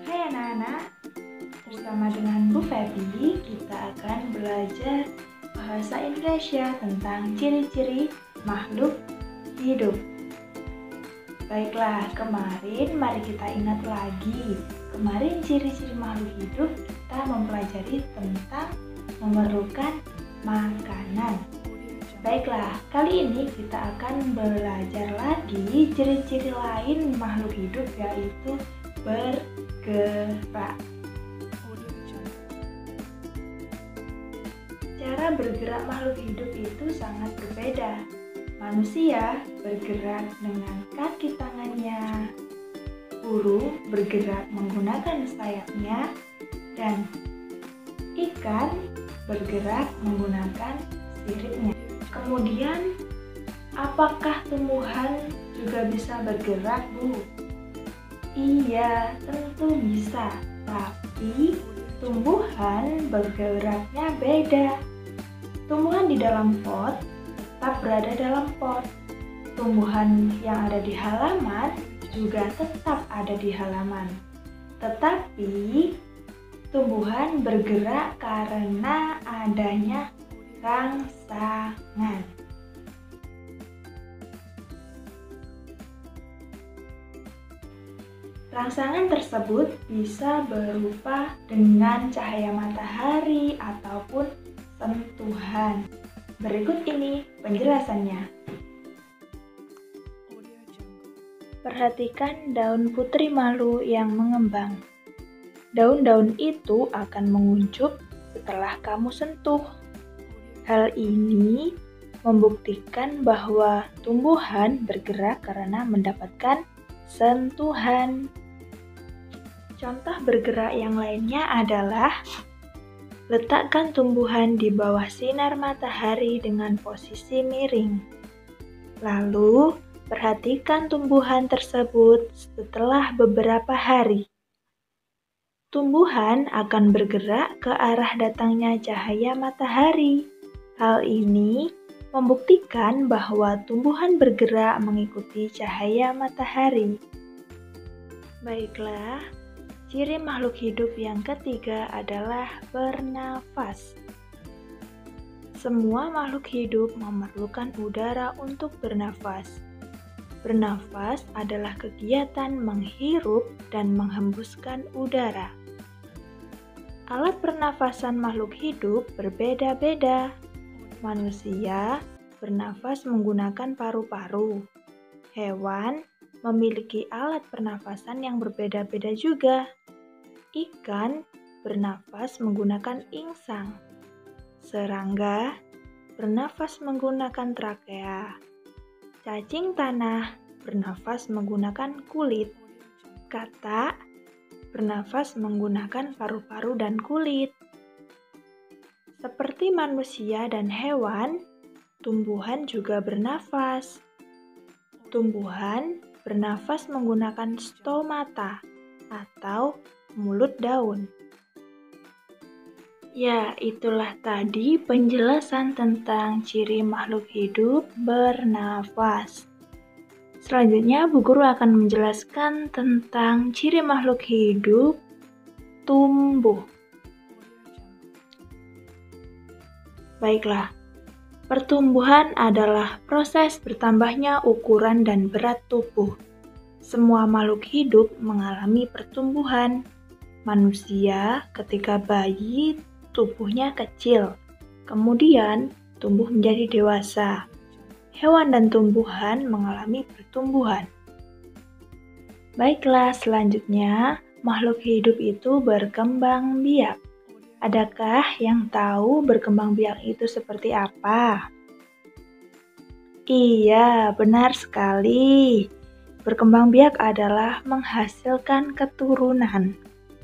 Hai anak-anak, bersama dengan Bu Febi, kita akan belajar bahasa Indonesia tentang ciri-ciri makhluk hidup. Baiklah, kemarin mari kita ingat lagi. Kemarin ciri-ciri makhluk hidup kita mempelajari tentang memerlukan makanan. Baiklah, kali ini kita akan belajar lagi ciri-ciri lain makhluk hidup, yaitu bergerak. Cara bergerak makhluk hidup itu sangat berbeda. Manusia bergerak dengan kaki tangannya, burung bergerak menggunakan sayapnya, dan ikan bergerak menggunakan siripnya. Kemudian, apakah tumbuhan juga bisa bergerak, Bu? Iya, tentu bisa, tapi tumbuhan bergeraknya beda. Tumbuhan di dalam pot tetap berada dalam pot. Tumbuhan yang ada di halaman juga tetap ada di halaman. Tetapi tumbuhan bergerak karena adanya rangsangan. Rangsangan tersebut bisa berupa dengan cahaya matahari ataupun sentuhan. Berikut ini penjelasannya. Perhatikan daun putri malu yang mengembang. Daun-daun itu akan menguncup setelah kamu sentuh. Hal ini membuktikan bahwa tumbuhan bergerak karena mendapatkan sentuhan. Contoh bergerak yang lainnya adalah letakkan tumbuhan di bawah sinar matahari dengan posisi miring. Lalu, perhatikan tumbuhan tersebut setelah beberapa hari. Tumbuhan akan bergerak ke arah datangnya cahaya matahari. Hal ini membuktikan bahwa tumbuhan bergerak mengikuti cahaya matahari. Baiklah, ciri makhluk hidup yang ketiga adalah bernafas. Semua makhluk hidup memerlukan udara untuk bernafas. Bernafas adalah kegiatan menghirup dan menghembuskan udara. Alat pernafasan makhluk hidup berbeda-beda. Manusia bernafas menggunakan paru-paru. Hewan memiliki alat pernafasan yang berbeda-beda juga. Ikan bernafas menggunakan insang. Serangga bernafas menggunakan trakea. Cacing tanah bernafas menggunakan kulit. Katak bernafas menggunakan paru-paru dan kulit. Seperti manusia dan hewan, tumbuhan juga bernafas. Tumbuhan bernafas menggunakan stomata atau mulut daun. Ya, itulah tadi penjelasan tentang ciri makhluk hidup bernafas. Selanjutnya, Bu Guru akan menjelaskan tentang ciri makhluk hidup tumbuh. Baiklah, pertumbuhan adalah proses bertambahnya ukuran dan berat tubuh. Semua makhluk hidup mengalami pertumbuhan. Manusia ketika bayi tubuhnya kecil, kemudian tumbuh menjadi dewasa. Hewan dan tumbuhan mengalami pertumbuhan. Baiklah, selanjutnya makhluk hidup itu berkembang biak. Adakah yang tahu berkembang biak itu seperti apa? Iya, benar sekali. Berkembang biak adalah menghasilkan keturunan.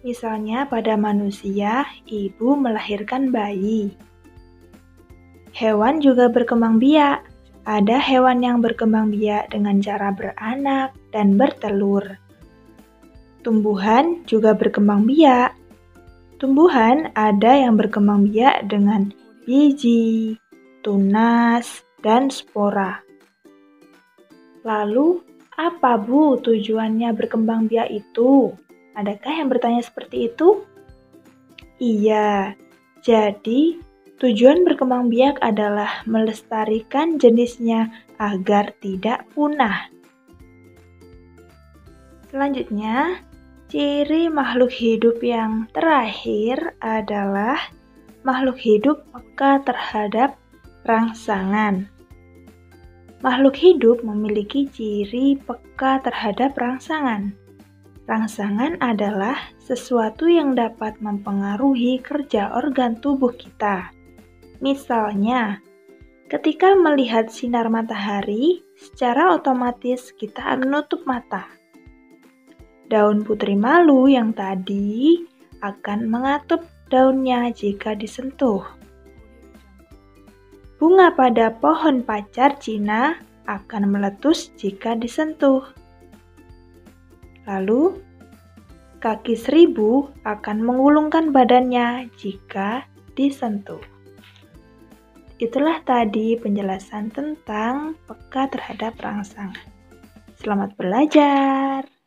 Misalnya pada manusia, ibu melahirkan bayi. Hewan juga berkembang biak. Ada hewan yang berkembang biak dengan cara beranak dan bertelur. Tumbuhan juga berkembang biak. Tumbuhan ada yang berkembang biak dengan biji, tunas, dan spora. Lalu, apa Bu tujuannya berkembang biak itu? Adakah yang bertanya seperti itu? Iya, jadi tujuan berkembang biak adalah melestarikan jenisnya agar tidak punah. Selanjutnya, ciri makhluk hidup yang terakhir adalah makhluk hidup peka terhadap rangsangan. Makhluk hidup memiliki ciri peka terhadap rangsangan. Rangsangan adalah sesuatu yang dapat mempengaruhi kerja organ tubuh kita. Misalnya, ketika melihat sinar matahari, secara otomatis kita menutup mata. Daun putri malu yang tadi akan mengatup daunnya jika disentuh. Bunga pada pohon pacar Cina akan meletus jika disentuh. Lalu, kaki 1000 akan mengulungkan badannya jika disentuh. Itulah tadi penjelasan tentang peka terhadap rangsangan. Selamat belajar!